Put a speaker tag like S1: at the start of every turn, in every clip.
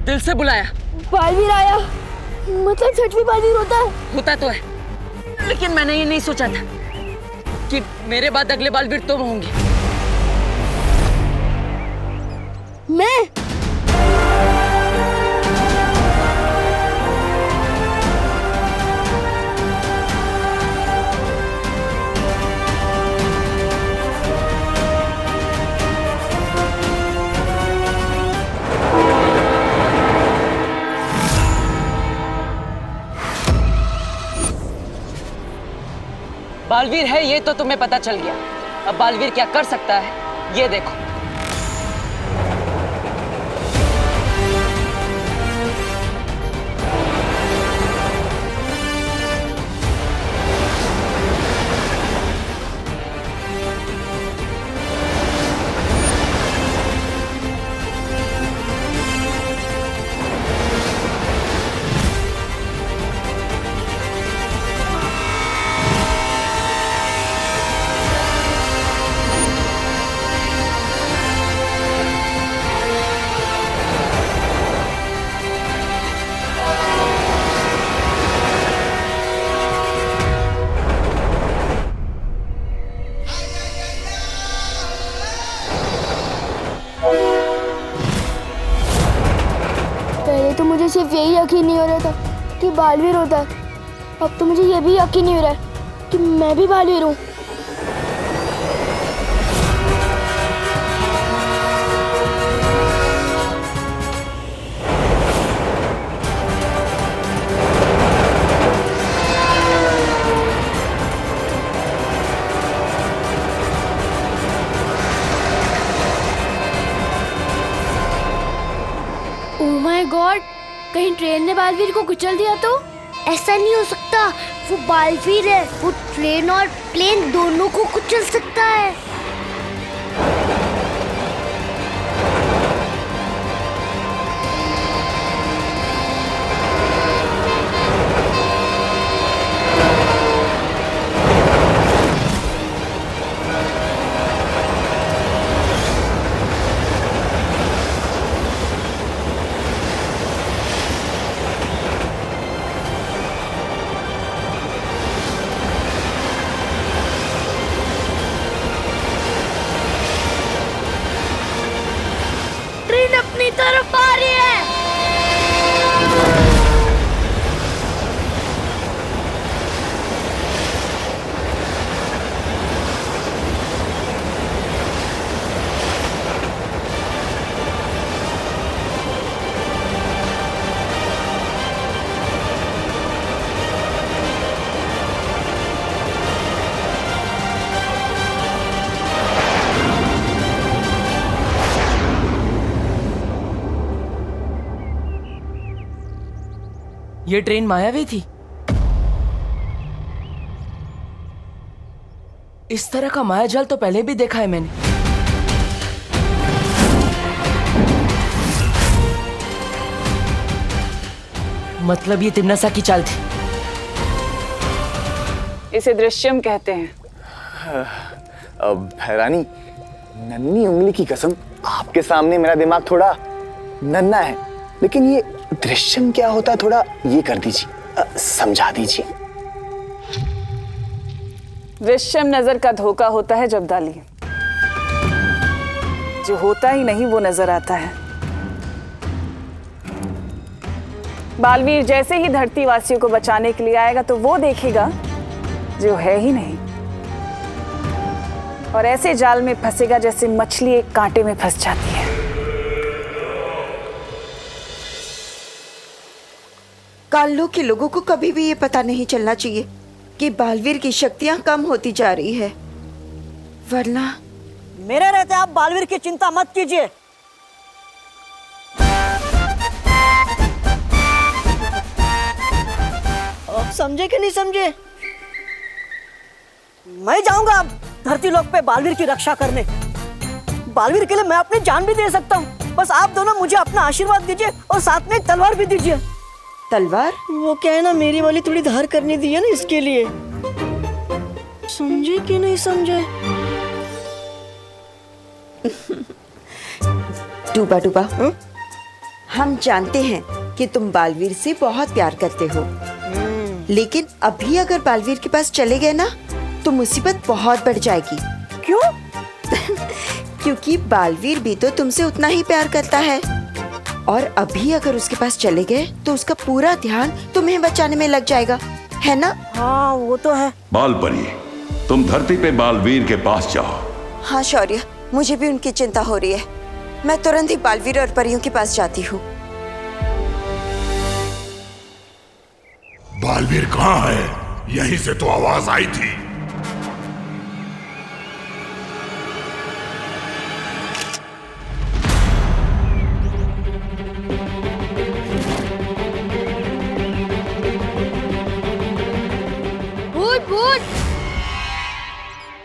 S1: दिल से बुलाया।
S2: बालवीर आया, मतलब सच में बालवीर होता है?
S1: होता तो है, लेकिन मैंने ये नहीं सोचा था कि मेरे बाद अगले बालवीर तुम होंगे।
S2: मैं?
S1: बालवीर है ये तो तुम्हें पता चल गया, अब बालवीर क्या कर सकता है ये देखो।
S2: पहले तो मुझे सिर्फ यही यकीन नहीं हो रहा था कि बालवीर होता है, अब तो मुझे ये भी यकीन नहीं हो रहा है कि मैं भी बालवीर हूँ। ओह माय गॉड, कहीं ट्रेन ने बालवीर को कुचल दिया तो?
S3: ऐसा नहीं हो सकता, वो बालवीर है, वो ट्रेन और प्लेन दोनों को कुचल सकता है। ट्रेन अपनी तरफ आ रही है।
S1: ये ट्रेन मायावी थी। इस तरह का मायाजाल तो पहले भी देखा है मैंने। मतलब ये तिमनासा की चाल थी। इसे दृश्यम कहते हैं।
S4: अब रानी, नन्ही उंगली की कसम, आपके सामने मेरा दिमाग थोड़ा नन्हा है, लेकिन ये दृश्यम क्या होता है थोड़ा ये कर दीजिए, समझा दीजिए।
S5: दृश्यम नजर का धोखा होता है जब्दाली, जो होता ही नहीं वो नजर आता है। बालवीर जैसे ही धरती वासियों को बचाने के लिए आएगा तो वो देखेगा जो है ही नहीं, और ऐसे जाल में फंसेगा जैसे मछली एक कांटे में फंस जाती है।
S6: काल्लो के लोगों को कभी भी ये पता नहीं चलना चाहिए कि बालवीर की शक्तियां कम होती जा रही है, वरना
S7: मेरे रहते आप बालवीर की चिंता मत कीजिए। आप समझे कि नहीं समझे? मैं जाऊंगा अब धरती लोक पे बालवीर की रक्षा करने। बालवीर के लिए मैं अपनी जान भी दे सकता हूँ, बस आप दोनों मुझे अपना आशीर्वाद दीजिए और साथ में एक तलवार भी दीजिए।
S6: तलवार?
S7: वो क्या है ना, मेरी वाली थोड़ी धार करनी दी है ना, इसके लिए। समझे कि नहीं समझे?
S6: टूपा टूपा, हम जानते हैं कि तुम बालवीर से बहुत प्यार करते हो, लेकिन अभी अगर बालवीर के पास चले गए ना तो मुसीबत बहुत बढ़ जाएगी।
S5: क्यों?
S6: क्योंकि बालवीर भी तो तुमसे उतना ही प्यार करता है, और अभी अगर उसके पास चले गए तो उसका पूरा ध्यान तुम्हें बचाने में लग जाएगा, है ना?
S7: हाँ वो तो है।
S8: बालपरी, तुम धरती पे बालवीर के पास जाओ।
S6: हाँ शौर्य, मुझे भी उनकी चिंता हो रही है। मैं तुरंत ही बालवीर और परियों के पास जाती हूँ।
S9: बालवीर कहाँ है? यहीं से तो आवाज आई थी।
S3: भूत भूत।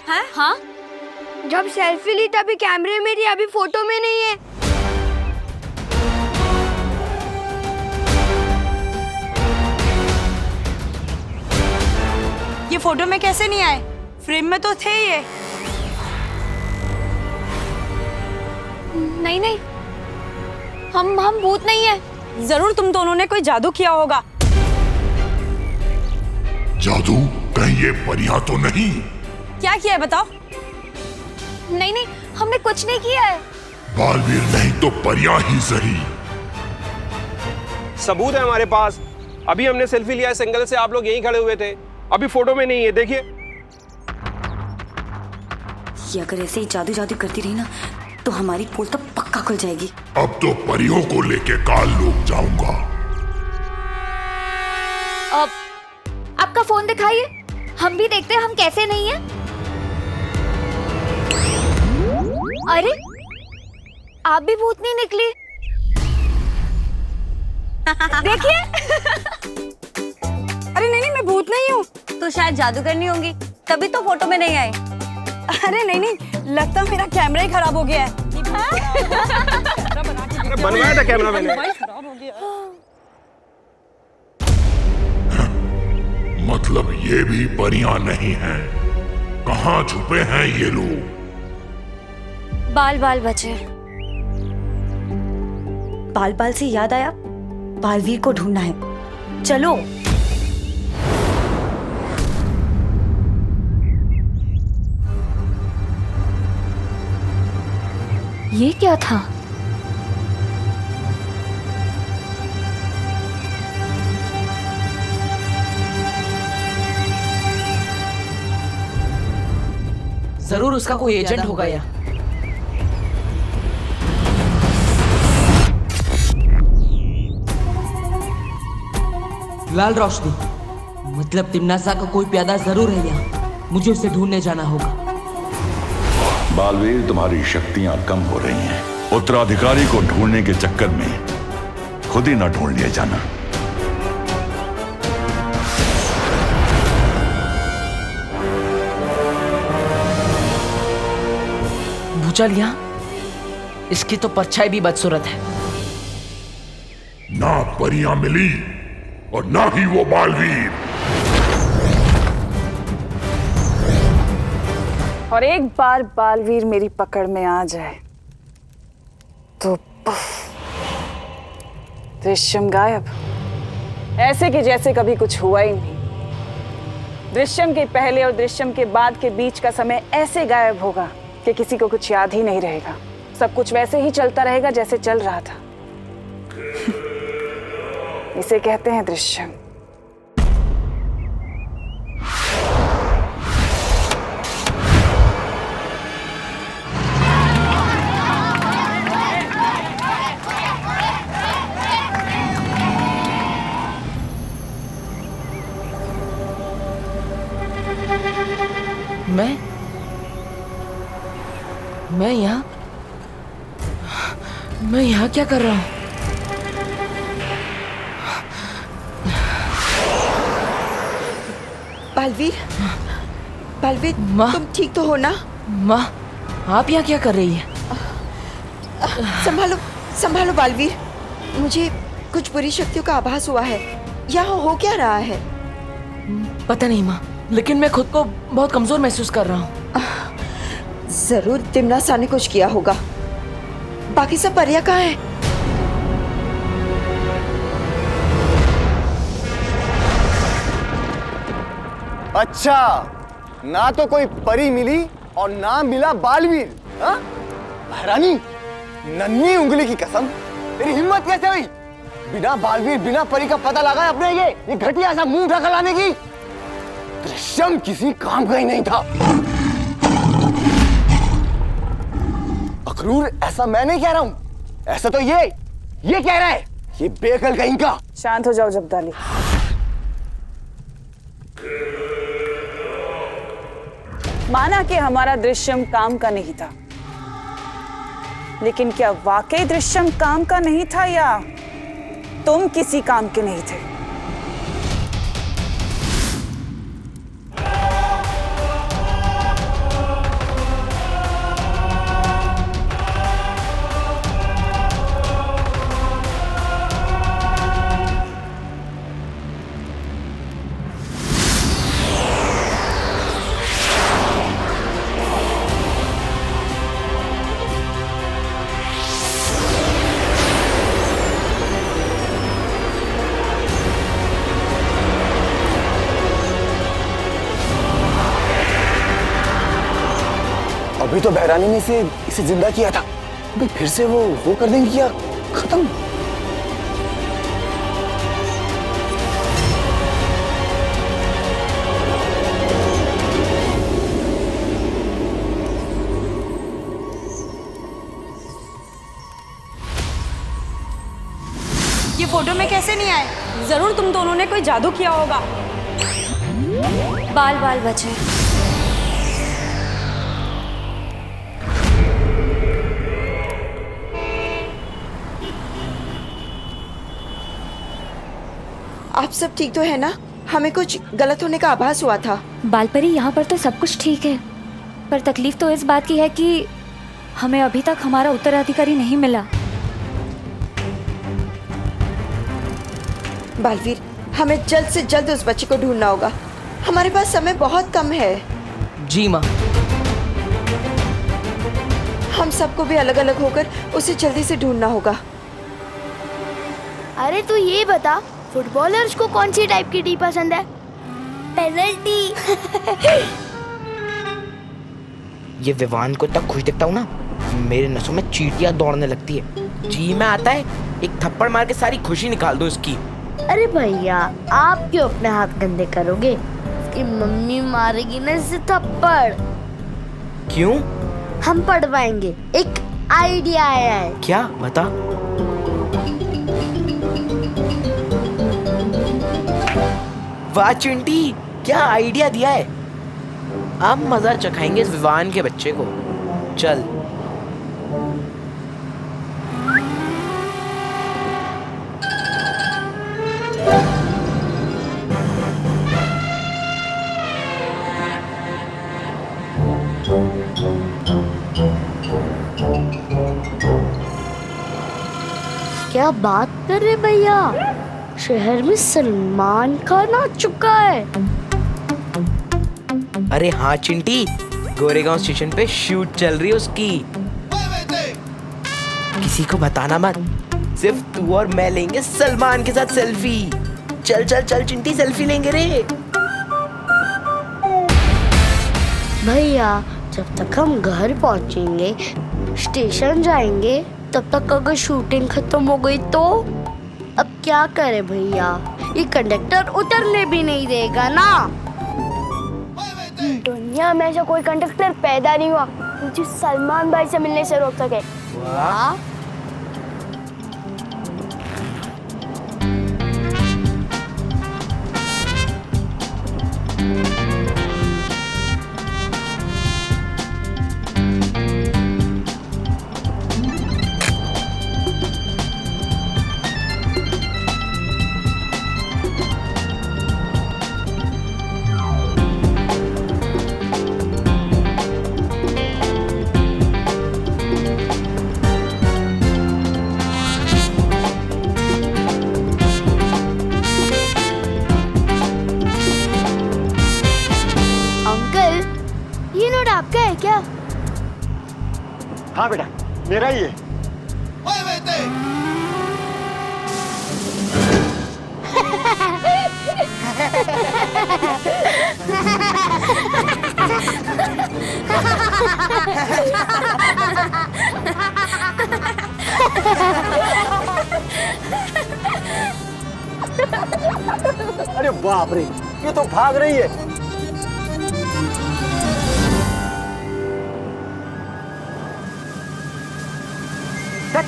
S2: हैं? हाँ?
S3: जब सेल्फी ली तभी कैमरे में थी, अभी फोटो में नहीं है।
S2: ये फोटो में कैसे नहीं आए? फ्रेम में तो थे ये। नहीं नहीं, हम भूत नहीं है। जरूर तुम दोनों ने कोई जादू किया होगा।
S9: जादू? कहीं ये परियां तो नहीं?
S2: क्या किया है बताओ? नहीं नहीं, हमने कुछ नहीं किया है।
S9: बालवीर नहीं तो परियां ही सही।
S10: सबूत है हमारे पास। अभी हमने सेल्फी लिया है सिंगल से, आप लोग यहीं खड़े हुए थे। अभी फोटो में नहीं है, देखिए।
S11: ये अगर ऐसे ही जादू जादू करती रही ना तो हमारी पोल तो पक्का खुल जाएगी।
S9: अब तो परियों को लेके काल लोग जाऊंगा।
S3: अब आपका फोन दिखाइए, हम भी देखते हैं हम कैसे नहीं है। अरे आप भी भूत नहीं निकली। देखिए।
S2: अरे नहीं नहीं, मैं भूत नहीं हूँ।
S11: तो शायद जादू करनी होंगी, तभी तो फोटो में नहीं आई।
S2: अरे नहीं नहीं, लगता मेरा कैमरा ही खराब हो गया है।
S10: बनवाया था कैमरा मैंने।
S9: मतलब ये भी परियां नहीं हैं। कहाँ छुपे हैं ये लोग?
S3: बाल बाल बचे।
S11: बाल बाल से याद आया, बालवीर को ढूंढना है। चलो।
S3: ये क्या था?
S1: जरूर उसका कोई एजेंट होगा या
S12: लाल रोशनी, मतलब तिमनासा का कोई प्यादा जरूर है यहाँ। मुझे उसे ढूंढने जाना होगा।
S8: बालवीर, तुम्हारी शक्तियां कम हो रही हैं। उत्तराधिकारी को ढूंढने के चक्कर में खुद ही न ढूंढ लिया जाना।
S1: भूचाल यहाँ, इसकी तो परछाई भी बदसूरत है।
S9: ना परियां मिली और ना ही वो बालवीर।
S5: और एक बार बालवीर मेरी पकड़ में आ जाए तो दृश्यम गायब, ऐसे कि जैसे कभी कुछ हुआ ही नहीं। दृश्यम के पहले और दृश्यम के बाद के बीच का समय ऐसे गायब होगा कि किसी को कुछ याद ही नहीं रहेगा। सब कुछ वैसे ही चलता रहेगा जैसे चल रहा था। इसे कहते हैं दृश्यम।
S1: मैं यहाँ क्या कर रहा हूँ?
S6: बालवीर, बालवीर, तुम ठीक तो हो ना?
S1: माँ, आप यहाँ क्या कर रही है?
S6: संभालो, संभालो बालवीर। मुझे कुछ बुरी शक्तियों का आभास हुआ है। यहाँ हो क्या रहा है?
S1: पता नहीं माँ, लेकिन मैं खुद को बहुत कमजोर महसूस कर रहा हूँ।
S6: जरूर तिमनासा ने कुछ किया होगा। बाकी सब परियां कहाँ हैं?
S4: अच्छा, ना तो कोई परी मिली और ना मिला बालवीर। हाँ? महारानी, नन्ही उंगली की कसम, तेरी हिम्मत कैसे हुई बिना बालवीर बिना परी का पता लगा अपने ये घटिया सा मुंह ढका लाने की? दृश्यम किसी काम का ही नहीं था। अखरूर, ऐसा मैं नहीं कह रहा हूं, ऐसा तो ये कह रहा है, ये बेअकल कहीं का।
S5: शांत हो जाओ जब्दाली। माना कि हमारा दृश्यम काम का नहीं था, लेकिन क्या वाकई दृश्यम काम का नहीं था या तुम किसी काम के नहीं थे?
S4: अभी तो बहरानी ने इसे जिंदा किया था, अभी फिर से वो कर देंगे क्या खत्म?
S11: ये फोटो में कैसे नहीं आए? जरूर तुम दोनों ने कोई जादू किया होगा। बाल बाल बचे।
S6: आप सब ठीक तो है ना? हमें कुछ गलत होने का आभास हुआ था।
S13: बालपरी, यहाँ पर तो सब कुछ ठीक है, पर तकलीफ तो इस बात की है कि हमें अभी तक हमारा उत्तराधिकारी नहीं मिला।
S6: बालवीर, हमें जल्द से जल्द उस बच्चे को ढूंढना होगा। हमारे पास समय बहुत कम है।
S12: जी माँ।
S6: हम सबको भी अलग अलग होकर उसे जल्दी से ढूंढना होगा।
S2: अरे तू ये बता, फुटबॉलर्स को कौन सी टाइप की टी पसंद है?
S3: पेनल्टी।
S14: ये विवान को तक खुश दिखता हूँ ना, मेरे नसों में चींटियां दौड़ने लगती है। जी में आता है, एक थप्पड़ मार के सारी खुशी निकाल दो इसकी।
S3: अरे भैया, आप क्यों अपने हाथ गंदे करोगे? इसकी मम्मी मारेगी ना इसे थप्पड़।
S14: क्यों?
S3: हम पढ़वाएंगे। एक आइडिया आया है।
S14: क्या? बता। वाह चिंटी, क्या आइडिया दिया है। अब मजा चखाएंगे इस विवान के बच्चे को। चल।
S3: क्या बात कर रहे भैया, शहर में सलमान खान आ चुका है।
S14: अरे हाँ चिंटी, गोरेगांव स्टेशन पे शूट चल रही है उसकी। किसी को बताना मत, सिर्फ तू और मैं लेंगे सलमान के साथ सेल्फी। चल चल चल चिंटी, सेल्फी लेंगे रे।
S3: भैया, जब तक हम घर पहुंचेंगे, स्टेशन जाएंगे, तब तक अगर शूटिंग खत्म हो गई तो अब क्या करें भैया? ये कंडक्टर उतरने भी नहीं देगा ना।
S2: दुनिया में ऐसा कोई कंडक्टर पैदा नहीं हुआ मुझे सलमान भाई से मिलने से रोक सके।
S14: वाह।
S2: आपका है क्या?
S4: हाँ बेटा, मेरा ही है।
S7: अरे बाप रे, ये तो भाग रही है।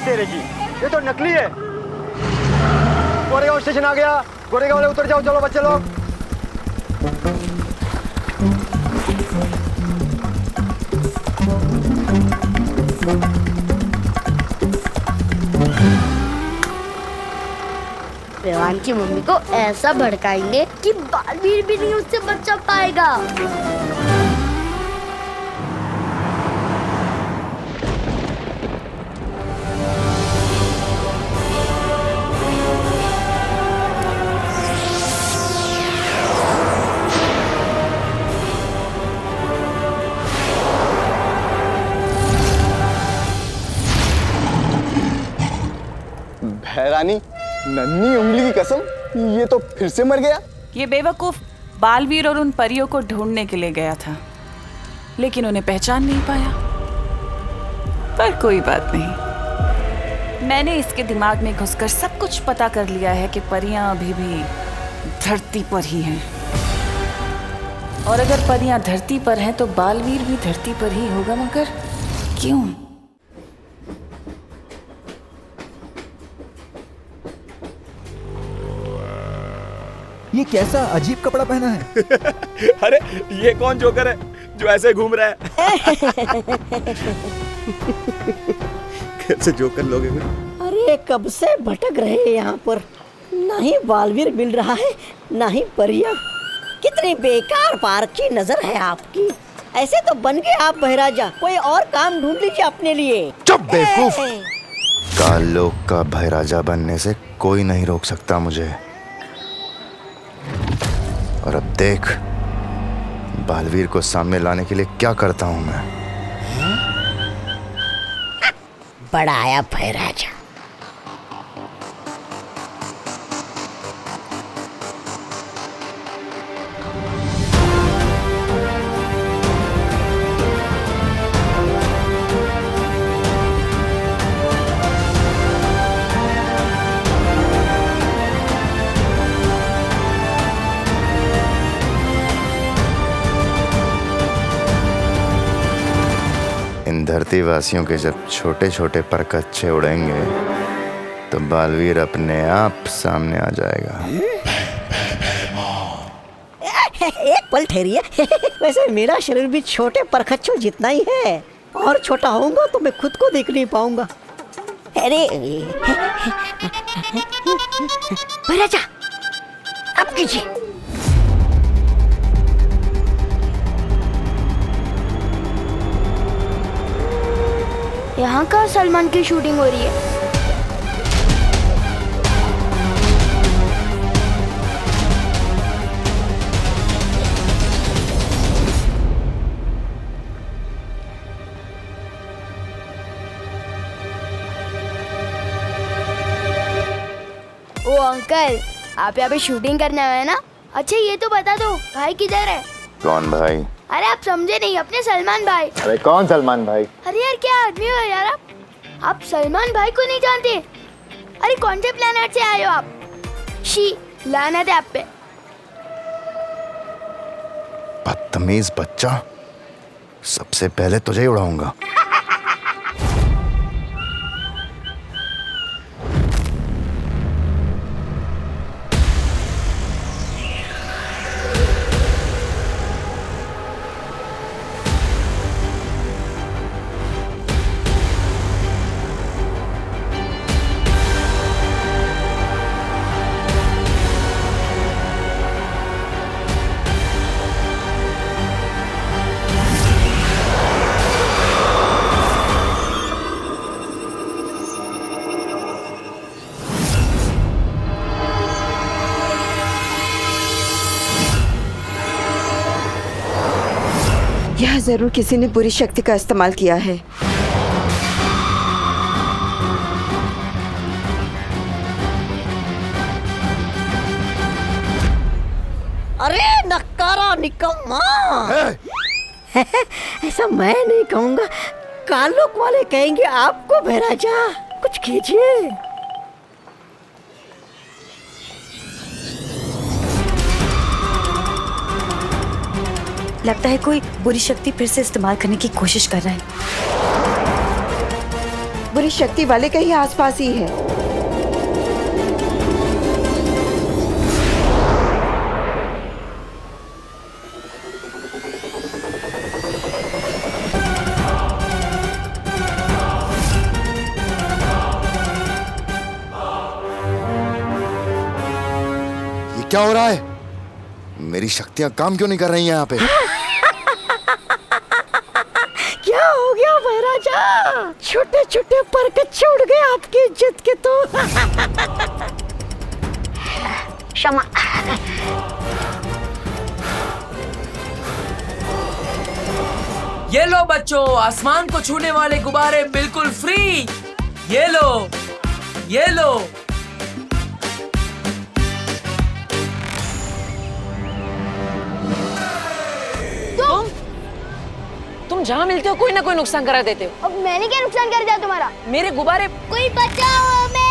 S7: तेरे की, ये तो नकली है। गोरेगांव स्टेशन आ गया। गोरेगांव वाले उतर जाओ, चलो बच्चे लोग।
S3: रेवान की मम्मी को ऐसा भड़काएंगे कि बालवीर भी नहीं उससे बचा पाएगा।
S4: भैरानी, नन्ही उंगली की कसम, ये तो फिर से मर गया।
S5: ये बेवकूफ बालवीर और उन परियों को ढूंढने के लिए गया था, लेकिन उन्हें पहचान नहीं पाया। पर कोई बात नहीं, मैंने इसके दिमाग में घुसकर सब कुछ पता कर लिया है कि परियां अभी भी धरती पर ही हैं। और अगर परियां धरती पर हैं तो बालवीर भी धरती पर ही होगा, मगर क्यों?
S15: ये कैसा अजीब कपड़ा पहना है?
S4: अरे ये कौन जोकर है जो ऐसे घूम रहा है? कैसे जोकर लोग हैं?
S7: अरे कब से भटक रहे हैं यहाँ पर, ना ही बालवीर मिल रहा है ना ही परिया। कितनी बेकार पार्क की नजर है आपकी। ऐसे तो बन गए आप बहराजा, कोई और काम ढूंढ लीजिए अपने लिए।
S16: चुप बेवकूफ! काल लोक का बहराजा बनने से कोई नहीं रोक सकता मुझे। और अब देख बालवीर को सामने लाने के लिए क्या करता हूं मैं।
S7: बड़ा आया बहराजा।
S16: इन धरती वासियों के जब छोटे छोटे पर कच्चे उड़ेंगे तो बालवीर अपने आप सामने आ जाएगा।
S7: एक पल ठहरिए। वैसे मेरा शरीर भी छोटे परखच्चों जितना ही है, और छोटा होऊंगा तो मैं खुद को देख नहीं पाऊंगा। अरे बहराजा, अब कीजिए।
S2: यहाँ का सलमान की शूटिंग हो रही है। ओ अंकल, आप यहाँ पे शूटिंग करने आए हैं ना? अच्छा ये तो बता दो, भाई किधर है?
S16: कौन भाई?
S2: अरे आप समझे नहीं, अपने सलमान भाई।
S16: अरे कौन सलमान भाई?
S2: अरे यार क्या आदमी हो यार आप सलमान भाई को नहीं जानते? अरे कौन से प्लेनेट से आए हो आप? शी, लानत है आप पे।
S16: बदतमीज बच्चा, सबसे पहले तुझे ही उड़ाऊंगा।
S6: यह जरूर किसी ने बुरी शक्ति का इस्तेमाल किया है।
S7: अरे नक्कारा निकम्मा! ऐसा मैं नहीं कहूँगा, कालोक वाले कहेंगे आपको। भैराजा कुछ कीजिए।
S11: लगता है कोई बुरी शक्ति फिर से इस्तेमाल करने की कोशिश कर रहा है।
S6: बुरी शक्ति वाले कहीं आसपास ही है।
S16: ये क्या हो रहा है? मेरी शक्तियां काम क्यों नहीं कर रही हैं यहाँ पे?
S7: क्या हो गया महाराजा? छोटे छोटे परकत छोड़ गए आपकी इज्जत के तो।
S3: क्षमा।
S12: ये लो बच्चों, आसमान को छूने वाले गुब्बारे बिल्कुल फ्री। ये लो, ये लो।
S1: तुम जहाँ मिलते हो कोई ना कोई नुकसान करा देते हो।
S2: अब मैंने क्या नुकसान कर दिया तुम्हारा?
S1: मेरे गुब्बारे।
S2: कोई बचाओ हमें।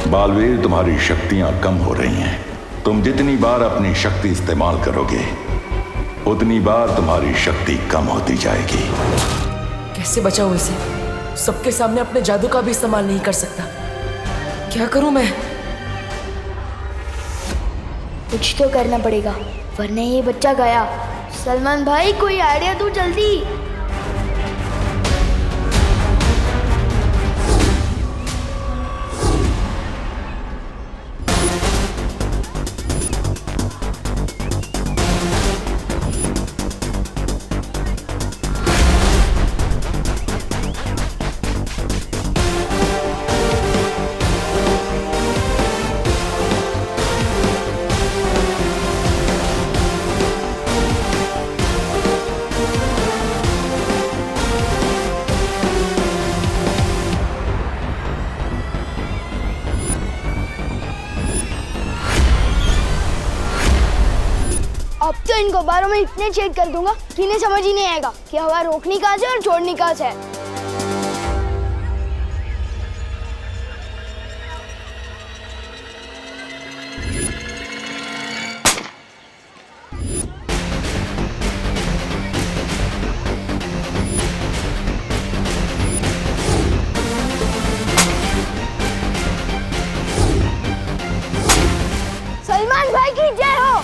S8: बालवीर, तुम्हारी शक्तियां कम हो रही हैं। तुम जितनी बार अपनी शक्ति इस्तेमाल करोगे उतनी बार तुम्हारी शक्ति कम होती जाएगी।
S12: कैसे बचाऊं इसे? सबके सामने अपने जादू का भी इस्तेमाल नहीं कर सकता। क्या करूं मैं?
S2: कुछ तो करना पड़ेगा वरना ये बच्चा गया। सलमान भाई कोई आइडिया दो जल्दी। अब तो इन गुब्बारों में इतने छेद कर दूंगा कि इन्हें समझ ही नहीं आएगा कि हवा रोकनी कहाँ से और छोड़नी कहाँ से है। सलमान भाई की जय हो।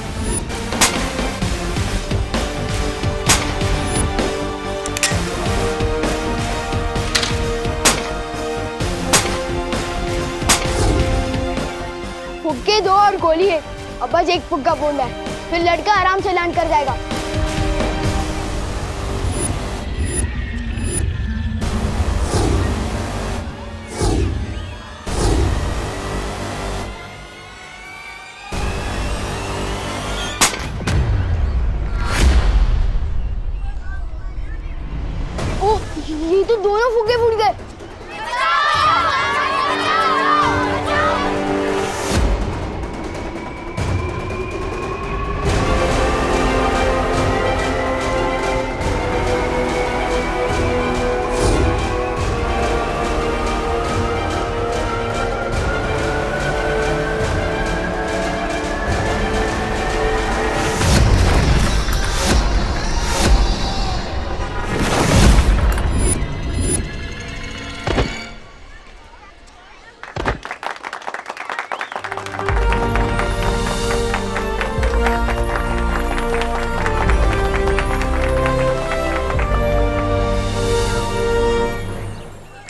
S2: फुक्के दो और गोली है। अब बस एक फुक्का बोलना है, फिर लड़का आराम से लैंड कर जाएगा। ओह, ये तो दोनों फुक्के फूट गए।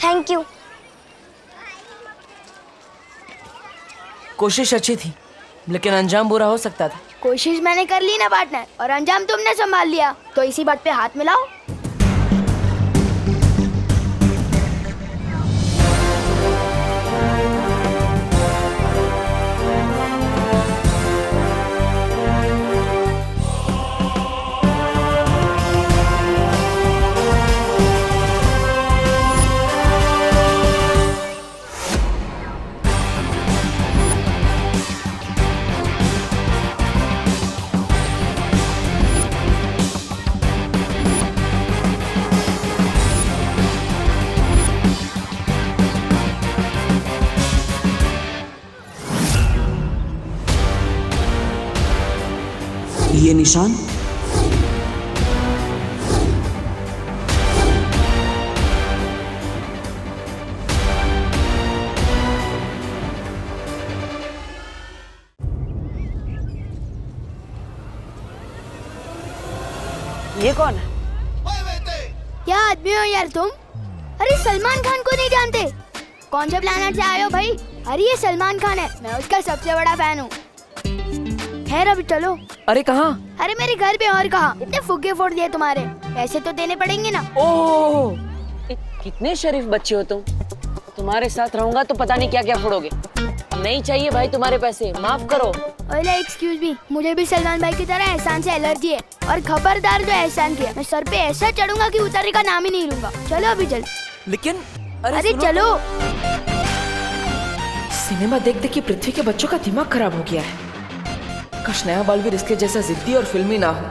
S2: Thank you.
S12: कोशिश अच्छी थी लेकिन अंजाम बुरा हो सकता था।
S2: कोशिश मैंने कर ली ना पार्टनर, और अंजाम तुमने संभाल लिया, तो इसी बात पे हाथ मिलाओ।
S17: ये निशान
S1: ये कौन है?
S2: क्या आदमी हो यार तुम? अरे सलमान खान को नहीं जानते? कौन से प्लेनेट से आए हो भाई? अरे ये सलमान खान है, मैं उसका सबसे बड़ा फैन हूँ। खैर अभी चलो।
S1: अरे कहाँ?
S2: अरे मेरे घर पे, और कहाँ? इतने फुग्गे फोड़ दिए तुम्हारे, पैसे तो देने पड़ेंगे ना।
S1: ओह, कितने शरीफ बच्चे हो तुम। तुम्हारे साथ रहूंगा तो पता नहीं क्या क्या फोड़ोगे। नहीं चाहिए भाई तुम्हारे पैसे, माफ करो।
S2: ओले एक्सक्यूज मी, मुझे भी सलमान भाई की तरह एहसान से एलर्जी है, और खबरदार जो एहसान किया, मैं सर पे ऐसा चढ़ूंगा कि उतरने का नाम ही नहीं लूंगा। चलो अभी चल।
S12: लेकिन
S2: अरे चलो।
S12: सिनेमा देख देख के पृथ्वी के बच्चों का दिमाग खराब हो गया है। काश नया बालवीर इसके जैसा जिद्दी और फिल्मी ना हो।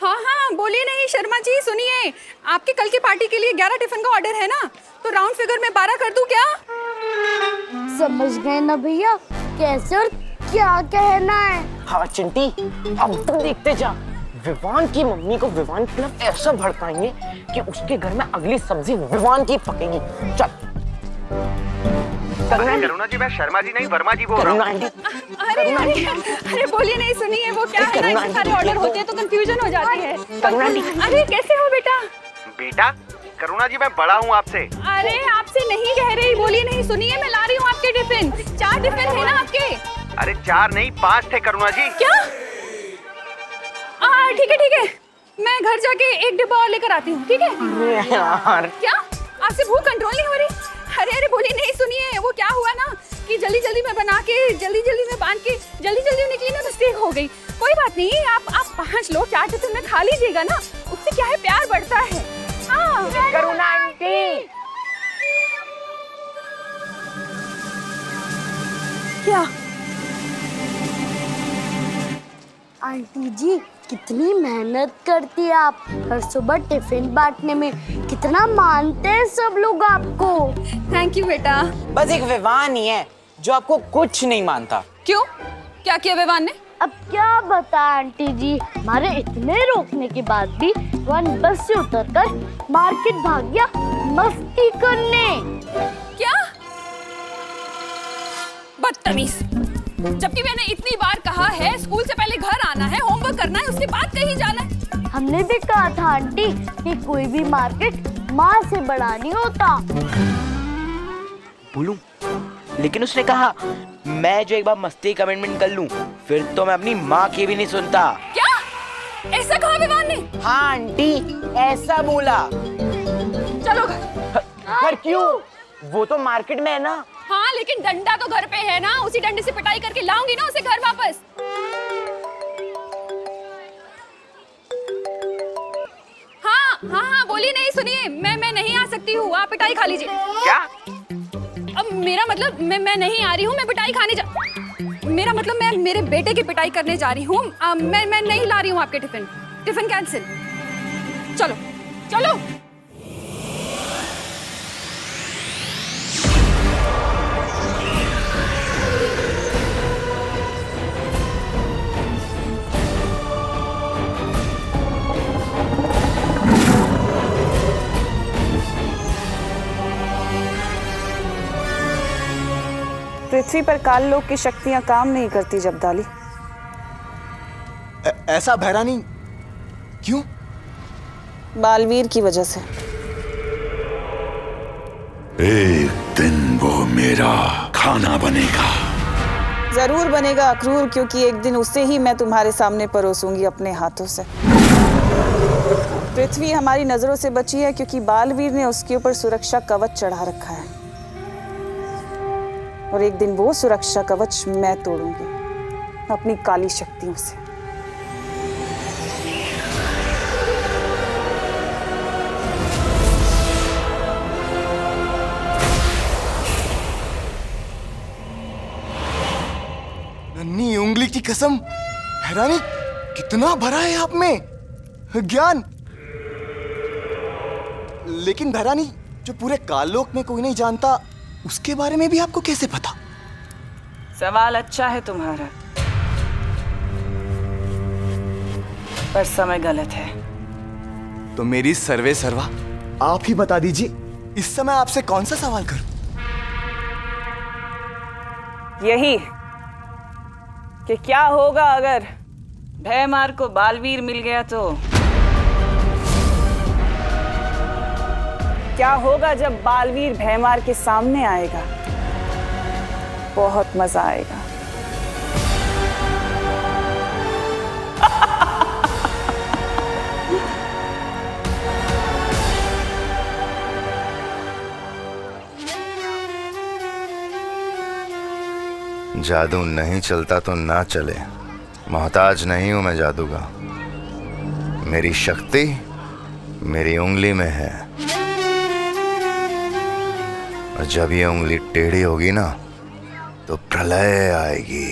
S18: हाँ हाँ बोलिए। नहीं शर्मा जी सुनिए, आपके कल की पार्टी के लिए 11 टिफिन का ऑर्डर है ना, तो राउंड फिगर में 12 कर दूं क्या?
S3: समझ गए ना भैया कैसे और क्या कहना है?
S14: हाँ चिंटी, अब तुम देखते जा। विवान की मम्मी को विवान की तरफ ऐसा भड़काएंगे कि उसके घर में अगली सब्जी विवान की पकेगी। चल।
S19: करुणा जी, मैं शर्मा जी नहीं वर्मा जी बोल रहा हूँ।
S18: अरे बोलिए। नहीं सुनिए, वो क्या है ना, सारे ऑर्डर होते हैं तो कंफ्यूजन हो जाती है। अरे कैसे हो बेटा?
S19: बेटा करुणा जी, मैं बड़ा हूँ आपसे।
S18: अरे आपसे नहीं कह रही, बोलिए। नहीं सुनिए, मैं ला रही हूँ आपके टिफिन। 4 टिफिन है ना आपके?
S19: अरे 4 नहीं 5 थे करुणा जी।
S18: क्या? ठीक है, मैं घर जाके एक डिब्बा और लेकर आती हूँ, ठीक है?
S14: यार
S18: क्या आपसे भूख कंट्रोल नहीं हो रही? अरे बोलिए। नहीं सुनिए, वो क्या हुआ ना कि जल्दी में बना के जल्दी में बांध के जल्दी निकली ना, मिस्टेक हो गई। कोई बात नहीं, आप 5 लो, 4 टिफिन में खा लीजिएगा ना, उससे क्या है प्यार बढ़ता है। हाँ
S14: करुणा आंटी।
S18: क्या?
S3: आंटी जी कितनी मेहनत करती है आप, हर सुबह टिफिन बांटने में कितना मानते हैं सब लोग आपको।
S18: थैंक यू बेटा।
S14: बस एक विवान ही है जो आपको कुछ नहीं मानता।
S18: क्यों? क्या किया विवान ने?
S3: अब क्या बता आंटी जी, हमारे इतने रोकने के बाद भी वन बस से उतरकर मार्केट भाग गया मस्ती करने।
S18: क्या? बदतमीज। जबकि मैंने इतनी बार कहा है स्कूल से पहले घर आना है, होमवर्क करना है, उसके बाद कहीं जाना है।
S3: हमने भी कहा था आंटी कि कोई भी मार्केट माँ से बड़ा नहीं होता।
S14: बोलूं, लेकिन उसने कहा मैं जो एक बार मस्ती कमिटमेंट कर लूं फिर तो मैं अपनी माँ की भी नहीं सुनता।
S18: क्या? ऐसा कहा विवान ने?
S14: हाँ आंटी, ऐसा बोला।
S18: चलो
S14: घर क्यों? वो तो मार्केट में है ना।
S18: हाँ लेकिन डंडा तो घर पे है ना, उसी डंडे से पिटाई करके लाऊंगी ना उसे घर वापस। हाँ बोलिए। नहीं सुनिए, मैं नहीं आ सकती हूँ, आप पिटाई खा लीजिए।
S19: क्या?
S18: अब मेरा मतलब मैं नहीं आ रही हूँ, मैं पिटाई खाने मेरा मतलब मैं मेरे बेटे की पिटाई करने जा रही हूँ। मैं नहीं ला रही हूँ आपके टिफिन कैंसिल। चलो।
S5: पृथ्वी पर काल लोक की शक्तियां काम नहीं करती जब्दाली।
S15: ऐसा भैरानी क्यों?
S5: बालवीर की वजह से।
S9: एक दिन वो मेरा खाना बनेगा।
S5: जरूर बनेगा अक्रूर, क्योंकि एक दिन उसे ही मैं तुम्हारे सामने परोसूंगी अपने हाथों से। पृथ्वी हमारी नजरों से बची है क्योंकि बालवीर ने उसके ऊपर सुरक्षा कवच चढ़ा रखा है, और एक दिन वो सुरक्षा कवच मैं तोड़ूंगी अपनी काली शक्तियों से।
S4: नन्ही उंगली की कसम, हैरानी कितना भरा है आप में ज्ञान। लेकिन भैरानी, जो पूरे काललोक में कोई नहीं जानता, उसके बारे में भी आपको कैसे पता?
S5: सवाल अच्छा है तुम्हारा, पर समय गलत है।
S4: तो मेरी सर्वे सर्वा आप ही बता दीजिए, इस समय आपसे कौन सा सवाल करूं?
S5: यही कि क्या होगा अगर भयमार को बालवीर मिल गया तो? क्या होगा जब बालवीर भयमार के सामने आएगा? बहुत मजा आएगा।
S16: जादू नहीं चलता तो ना चले, मोहताज नहीं हूं मैं जादू का। मेरी शक्ति मेरी उंगली में है, और जब ये उंगली टेढ़ी होगी ना तो प्रलय आएगी।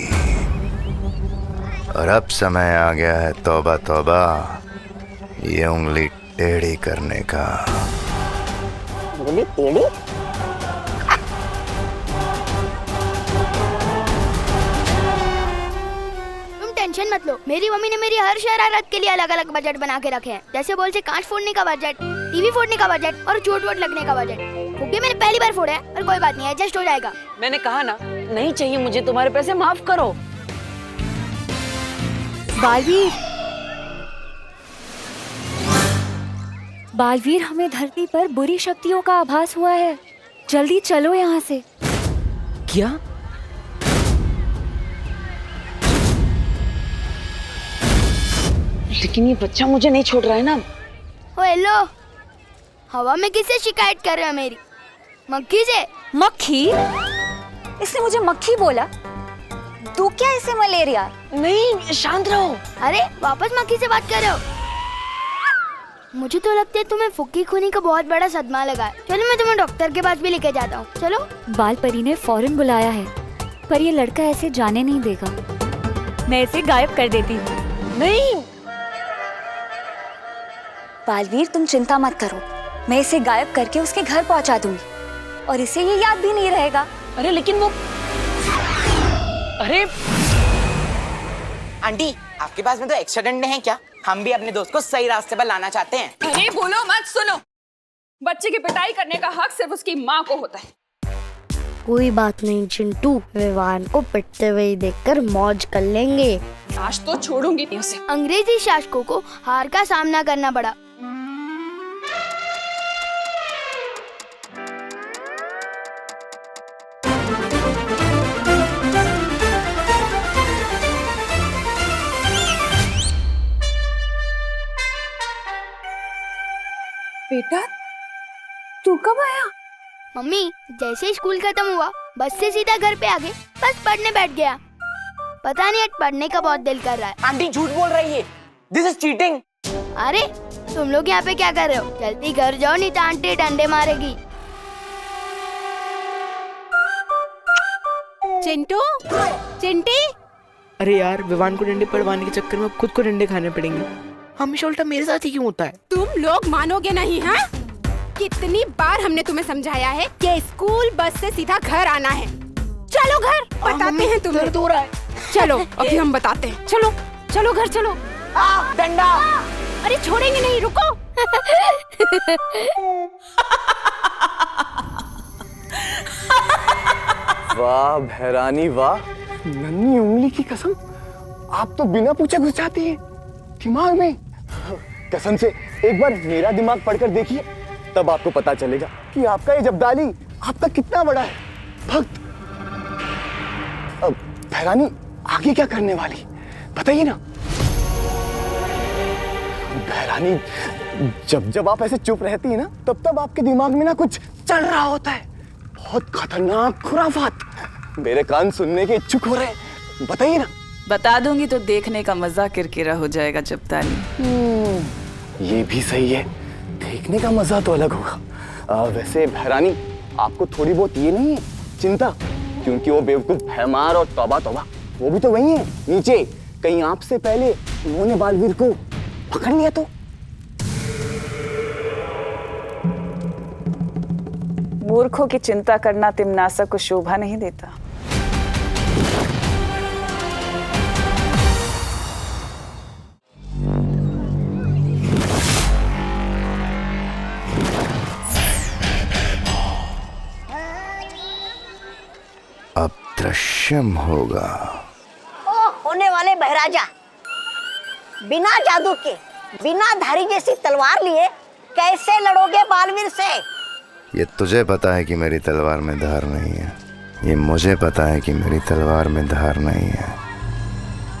S16: और अब समय आ गया है तौबा तौबा, ये उंगली टेढ़ी करने का।
S2: उंगली टेढ़ी? टेंशन मत लो, मेरी मम्मी ने मेरी हर शरारत के लिए अलग अलग बजट बना के रखे हैं। जैसे बोल से कांच फोड़ने का बजट, टीवी फोड़ने का बजट और चोट वोट लगने का बजट। क्योंकि मैंने पहली बार फोड़ा है, और कोई बात नहीं, एडजस्ट हो जाएगा।
S1: मैंने कहा ना, नहीं चाहिए मुझे तुम्हारे पैसे, माफ करो।
S13: बालवीर, बालवीर, हमें धरती पर बुरी शक्तियों का आभास हुआ है। जल्दी चलो यहाँ से।
S12: क्या?
S1: लेकिन ये बच्चा मुझे नहीं छोड़ रहा है ना।
S2: ओ हेलो, हवा में किससे शिकायत कर रहे हो मेरी? मक्खी से।
S13: मक्खी? इसने मुझे मक्खी बोला? तू क्या इसे मलेरिया?
S1: नहीं, शांत रहो।
S2: अरे वापस मक्खी से बात कर रहे हो? मुझे तो लगता है तुम्हें फुक्की खूनी का बहुत बड़ा सदमा लगा है। चलो मैं तुम्हें डॉक्टर के पास भी लेके जाता हूँ। चलो।
S13: बाल परी ने फौरन बुलाया है, पर ये लड़का ऐसे जाने नहीं देगा। मैं इसे गायब कर देती हूँ।
S1: नहीं
S13: बालवीर, तुम चिंता मत करो, मैं इसे गायब करके उसके घर पहुंचा दूंगी, और इसे ये याद भी नहीं रहेगा।
S1: अरे लेकिन वो, अरे
S14: आंटी, आपके पास में तो एक्सीडेंट है क्या? हम भी अपने दोस्त को सही रास्ते पर लाना चाहते हैं।
S18: अरे बोलो मत, सुनो। बच्चे की पिटाई करने का हक सिर्फ उसकी माँ को होता है।
S3: कोई बात नहीं चिंटू, विवान को पिटते हुए देखकर मौज कर लेंगे।
S18: आज तो छोड़ूंगी नहीं उसे।
S2: अंग्रेजी शासकों को हार का सामना करना पड़ा।
S18: बेटा, तू कब आया?
S2: मम्मी, जैसे ही स्कूल खत्म हुआ, बस से सीधा घर पे आ गए, बस पढ़ने बैठ गया। पता नहीं आज पढ़ने का बहुत दिल कर रहा है।
S14: आंटी झूठ बोल रही है, दिस इज चीटिंग।
S2: अरे तुम लोग यहाँ पे क्या कर रहे हो? जल्दी घर जाओ, नहीं तो आंटी डंडे मारेगी।
S18: चिंटू, चिंटी।
S14: अरे यार, विवान को डंडे पड़वाने के चक्कर में खुद को डंडे खाने पड़ेंगे। हमेशा उल्टा मेरे साथ ही क्यों होता है?
S18: तुम लोग मानोगे नहीं, हाँ? कितनी बार हमने तुम्हें समझाया है कि स्कूल बस से सीधा घर आना है। चलो घर, बताते हैं तुम्हें।
S14: दर्द हो रहा है।
S18: चलो अभी हम बताते हैं। चलो चलो घर चलो।
S14: डंडा।
S18: अरे छोड़ेंगे नहीं, रुको।
S4: वाह भैरानी वाह, नन्ही उंगली की कसम, आप तो बिना पूछे घुस जाती हैं दिमाग में। कसम से एक बार मेरा दिमाग पढ़कर देखिए, तब आपको पता चलेगा कि आपका ये जब्दाली आपका कितना बड़ा है भक्त। भैरानी आगे क्या करने वाली, बताइए ना। भैरानी, जब जब आप ऐसे चुप रहती है ना, तब तब आपके दिमाग में ना कुछ चल रहा होता है, बहुत खतरनाक खुराफात। मेरे कान सुनने के इच्छुक हो रहे, बताइए ना।
S5: बता दूंगी तो देखने का मजा किरकिरा हो जाएगा जब्तानी।
S4: ये भी सही है, देखने का मजा तो अलग होगा। वैसे भैरानी, आपको थोड़ी बहुत ये नहीं है चिंता, क्योंकि वो बेवकूफ भैमार और तौबा तौबा वो भी तो वही है नीचे, कहीं आपसे पहले उन्होंने बालवीर को पकड़ लिया तो।
S5: मूर्खों की चिंता करना तिमनासा को शोभा नहीं देता।
S16: अब दृश्यम होगा।
S7: ओ होने वाले बहराजा, बिना जादू के, बिना धारी जैसी तलवार लिए कैसे लड़ोगे बालवीर से?
S16: ये तुझे पता है कि मेरी तलवार में धार नहीं है, ये मुझे पता है कि मेरी तलवार में धार नहीं है,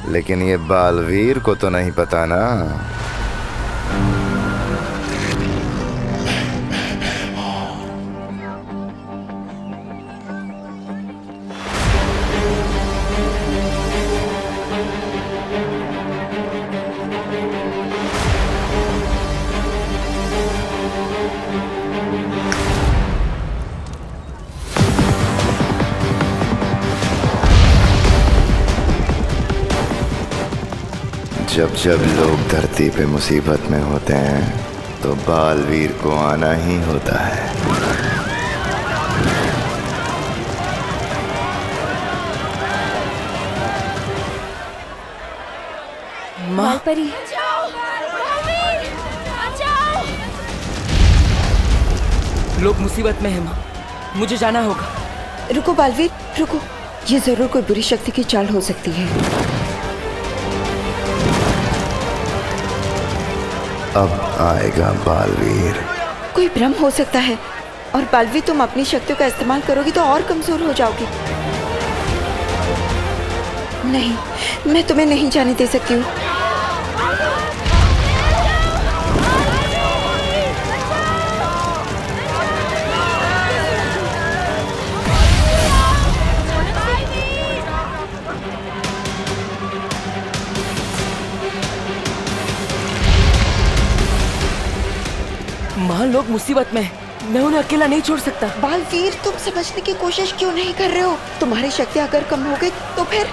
S16: लेकिन ये बालवीर को तो नहीं पता ना। जब जब लोग धरती पे मुसीबत में होते हैं तो बालवीर को आना ही होता है।
S13: माँ परी,
S12: लोग मुसीबत में हैं माँ, मुझे जाना होगा।
S6: रुको बालवीर, रुको, ये जरूर कोई बुरी शक्ति की चाल हो सकती है।
S16: अब आएगा बालवीर।
S6: कोई भ्रम हो सकता है, और बालवीर तुम अपनी शक्तियों का इस्तेमाल करोगी तो और कमजोर हो जाओगी। नहीं, मैं तुम्हें नहीं जाने दे सकती हूँ।
S12: माँ, लोग मुसीबत में हैं, मैं उन्हें अकेला नहीं छोड़ सकता।
S6: बालवीर, तुम समझने की कोशिश क्यों नहीं कर रहे हो? तुम्हारी शक्ति अगर कम हो गई तो फिर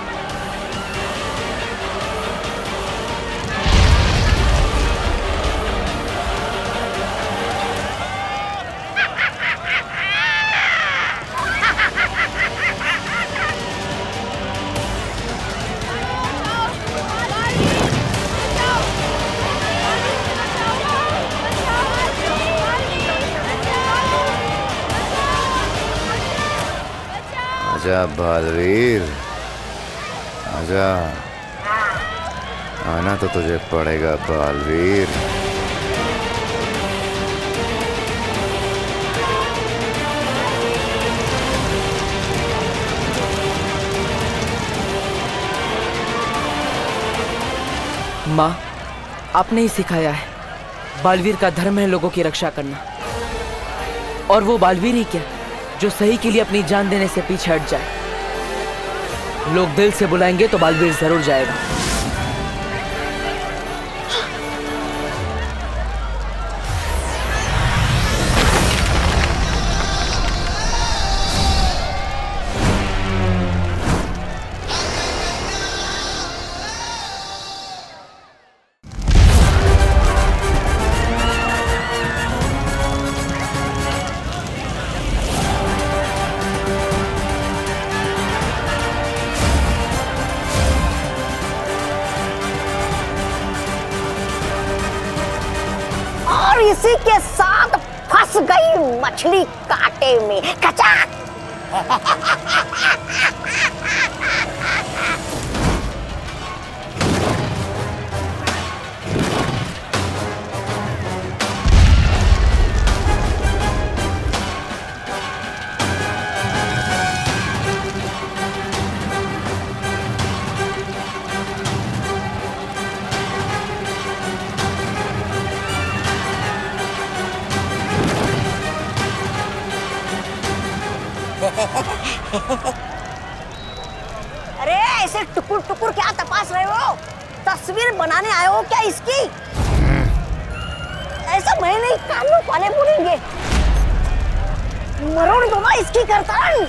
S16: आजा बालवीर, आजा, आना तो तुझे पड़ेगा बालवीर।
S12: माँ, आपने ही सिखाया है, बालवीर का धर्म है लोगों की रक्षा करना, और वो बालवीर ही क्या जो सही के लिए अपनी जान देने से पीछे हट जाए। लोग दिल से बुलाएंगे तो बालवीर जरूर जाएगा।
S7: और इसी के साथ फंस गई मछली कांटे में। कचाक। अरे ऐसे टुकुर टुकुर क्या तपास रहे हो? तस्वीर बनाने आए हो क्या इसकी? ऐसा मैं नहीं, कान वाले बोलेंगे। मरोड़ दो ना इसकी गर्दन।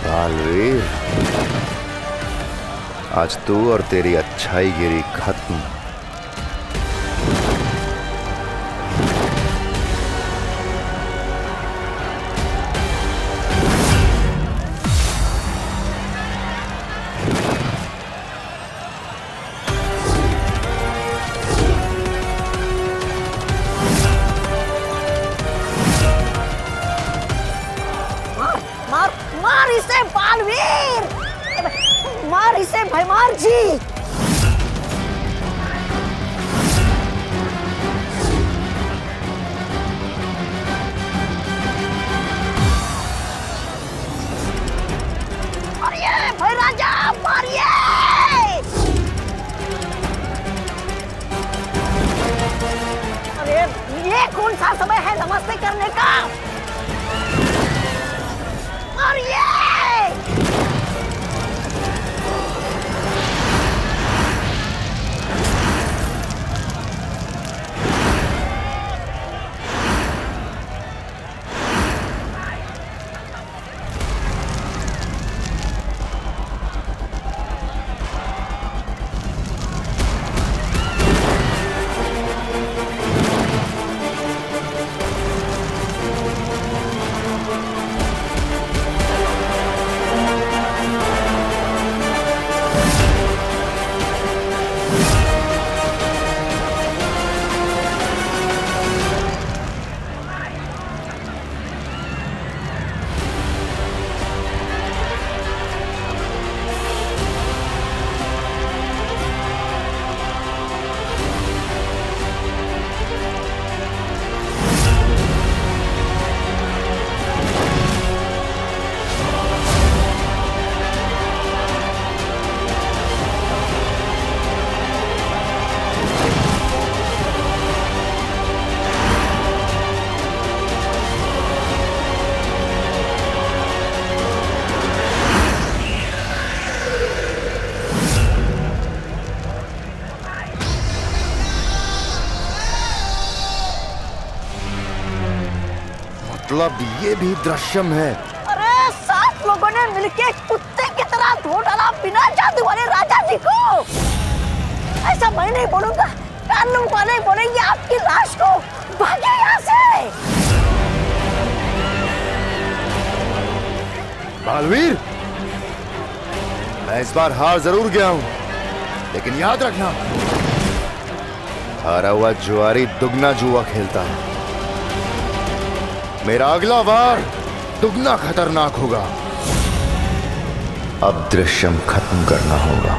S16: बालवीर, आज तू और तेरी अच्छाई गिरी खत्म।
S7: मार इसे बालवीर, मार इसे भैमार जी। मारिए भाई राजा, मारिए। अरे ये कौन सा समय है नमस्ते करने का? मारिए।
S16: मतलब ये भी दृश्यम है?
S7: अरे 7 लोगों ने मिलके कुत्ते की तरह धो डाला बिना जादू वाले राजा जी को। ऐसा मैं नहीं बोलूंगा, कानून वाले बोलेंगे आपकी लाश को। भागे यहाँ से।
S16: बालवीर, मैं इस बार हार जरूर गया हूं, लेकिन याद रखना, हारा हुआ जुआरी दुगना जुआ खेलता है। मेरा अगला वार दुगना खतरनाक होगा। अब दृश्यम खत्म करना होगा।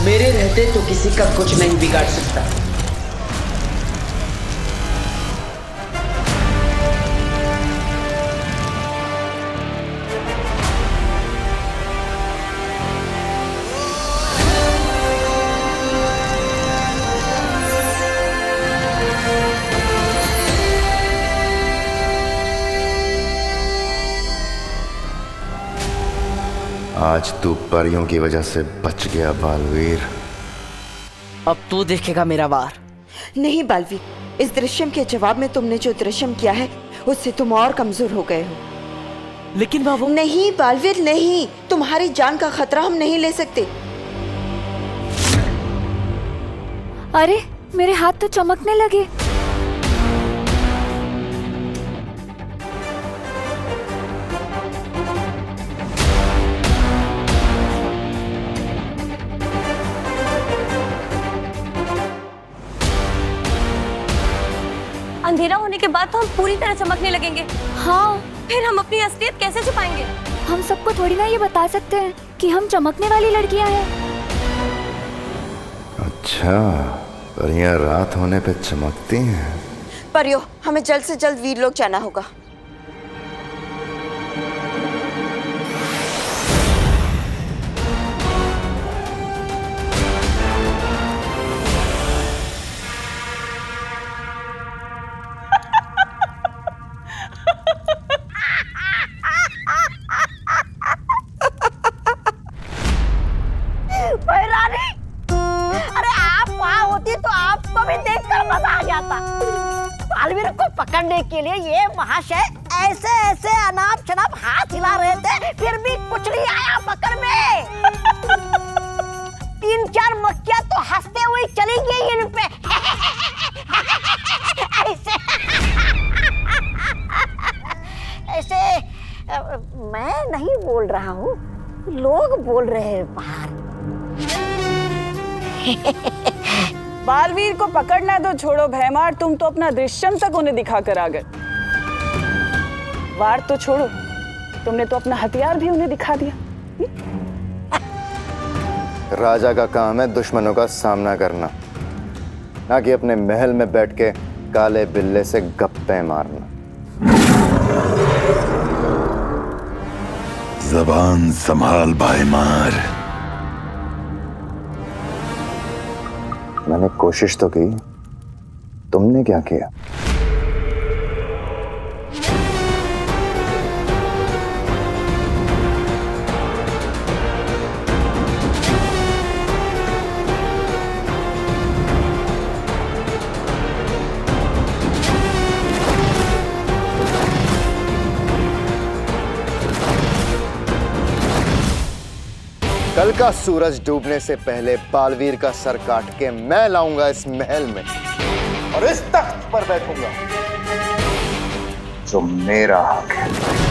S1: मेरे रहते तो किसी का कुछ नहीं बिगाड़ सकता।
S16: आज तू परियों की वजह से बच गया बालवीर।
S12: अब तू देखेगा मेरा वार।
S6: नहीं बालवीर, इस दृश्यम के जवाब में तुमने जो दृश्यम किया है उससे तुम और कमजोर हो गए हो।
S12: लेकिन बाबू।
S6: नहीं बालवीर नहीं, तुम्हारी जान का खतरा हम नहीं ले सकते।
S13: अरे मेरे हाथ तो चमकने लगे।
S11: अंधेरा होने के बाद तो हम पूरी तरह चमकने लगेंगे।
S13: हाँ,
S11: फिर हम अपनी असलियत कैसे छुपाएंगे?
S13: हम सबको थोड़ी ना ये बता सकते हैं कि हम चमकने वाली लड़कियां हैं।
S16: अच्छा, परियां रात होने पे चमकती हैं।
S6: परियो, हमें जल्द से जल्द वीरलोक जाना होगा।
S7: आता। बालवीर को पकड़ने के लिए ये महाशय ऐसे ऐसे अनाप शनाप हाथ हिला रहे थे, फिर भी कुछ नहीं आया पकड़ में। 3-4 मक्खियां तो हंसते हुए चली गई इन पे। ऐसे मैं नहीं बोल रहा हूँ, लोग बोल रहे हैं बाहर।
S5: बालवीर को पकड़ना तो छोड़ो भैमार, तुम तो अपना दृश्यम तक उन्हें दिखा कर आ गए। वार तो छोड़ो, तुमने तो अपना हथियार भी उन्हें दिखा दिया।
S16: राजा का काम है दुश्मनों का सामना करना, ना कि अपने महल में बैठ के काले बिल्ले से गप्पे मारना।
S8: जबान संभाल भाईमार।
S16: मैंने कोशिश तो की, तुमने क्या किया? कल का सूरज डूबने से पहले बालवीर का सर काट के मैं लाऊंगा इस महल में और इस तख्त पर बैठूंगा जो मेरा हक है।